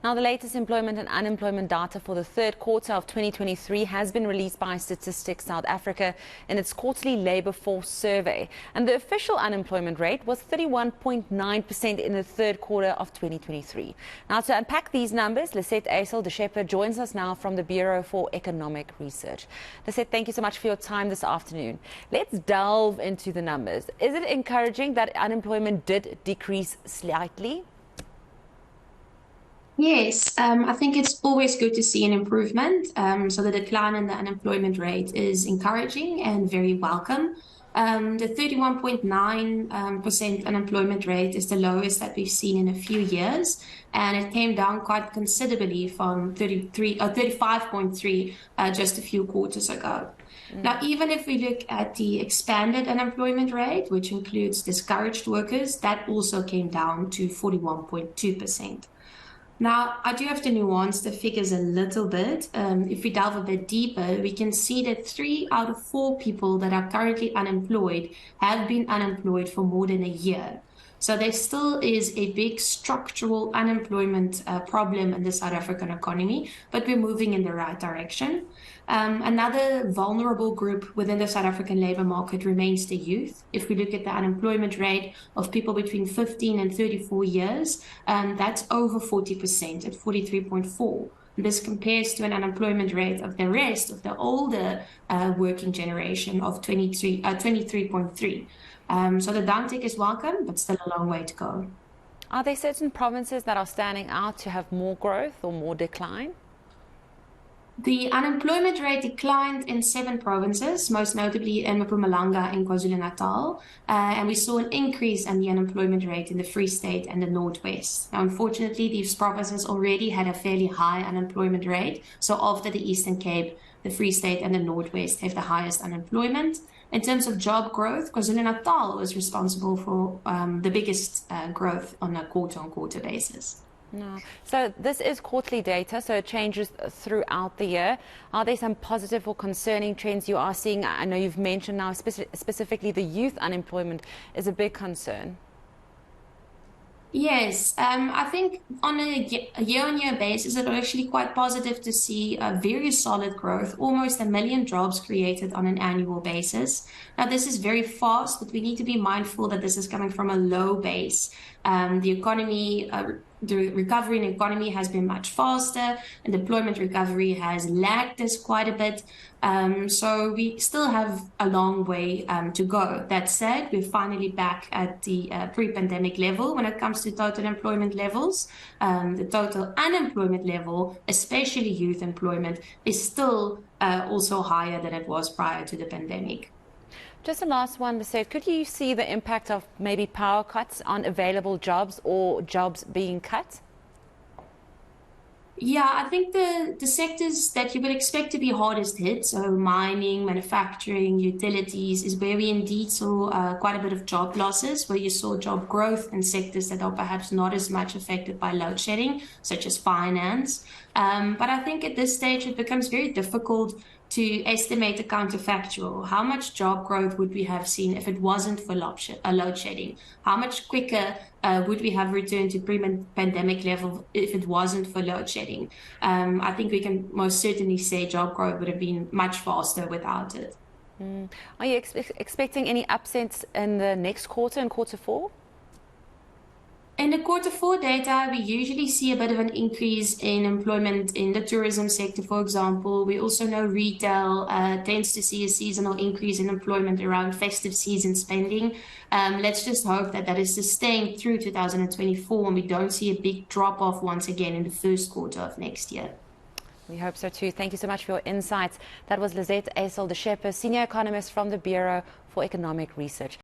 Now, the latest employment and unemployment data for the third quarter of 2023 has been released by Statistics South Africa in its quarterly labour force survey. And the official unemployment rate was 31.9% in the third quarter of 2023. Now, to unpack these numbers, Lisette Schepper joins us now from the Bureau for Economic Research. Lisette, thank you so much for your time this afternoon. Let's delve into the numbers. Is it encouraging that unemployment did decrease slightly? Yes, I think it's always good to see an improvement. So the decline in the unemployment rate is encouraging and very welcome. The 31.9% unemployment rate is the lowest that we've seen in a few years, and it came down quite considerably from 35.3 just a few quarters ago. Now, even if we look at the expanded unemployment rate, which includes discouraged workers, that also came down to 41.2%. Now, I do have to nuance the figures a little bit. If we delve a bit deeper, we can see that 3 out of 4 people that are currently unemployed have been unemployed for more than a year. So there still is a big structural unemployment problem in the South African economy, but we're moving in the right direction. Another vulnerable group within the South African labour market remains the youth. If we look at the unemployment rate of people between 15 and 34 years, that's over 40% at 43.4. This compares to an unemployment rate of the rest of the older working generation of 23.3. So the downtick is welcome, but still a long way to go. Are there certain provinces that are standing out to have more growth or more decline? The unemployment rate declined in 7 provinces, most notably in Mpumalanga and KwaZulu-Natal, and we saw an increase in the unemployment rate in the Free State and the Northwest. Now, unfortunately, these provinces already had a fairly high unemployment rate, so after the Eastern Cape, the Free State and the Northwest have the highest unemployment. In terms of job growth, KwaZulu-Natal was responsible for the biggest growth on a quarter-on-quarter basis. No. So this is quarterly data, so it changes throughout the year. Are there some positive or concerning trends you are seeing? I know you've mentioned now specifically the youth unemployment is a big concern. Yes, I think on a year-on-year basis, it's actually quite positive to see a very solid growth, almost 1 million jobs created on an annual basis. Now, this is very fast, but we need to be mindful that this is coming from a low base. The recovery in the economy has been much faster, and employment recovery has lagged us quite a bit. So we still have a long way to go. That said, we're finally back at the pre-pandemic level when it comes to total employment levels. The total unemployment level, especially youth employment, is still also higher than it was prior to the pandemic. Just the last one, Lisette, could you see the impact of maybe power cuts on available jobs or jobs being cut? Yeah, I think the sectors that you would expect to be hardest hit, so mining, manufacturing, utilities, is where we indeed saw quite a bit of job losses, where you saw job growth in sectors that are perhaps not as much affected by load shedding, such as finance. But I think at this stage it becomes very difficult to estimate the counterfactual. How much job growth would we have seen if it wasn't for load shedding? How much quicker would we have returned to pre-pandemic level if it wasn't for load shedding? I think we can most certainly say job growth would have been much faster without it. Are you expecting any upsets in the next quarter, in quarter 4? In the quarter 4 data, we usually see a bit of an increase in employment in the tourism sector, for example. We also know retail tends to see a seasonal increase in employment around festive season spending. Let's just hope that that is sustained through 2024 and we don't see a big drop-off once again in the first quarter of next year. We hope so too. Thank you so much for your insights. That was Lisette IJssel, the Schepper, Senior Economist from the Bureau for Economic Research.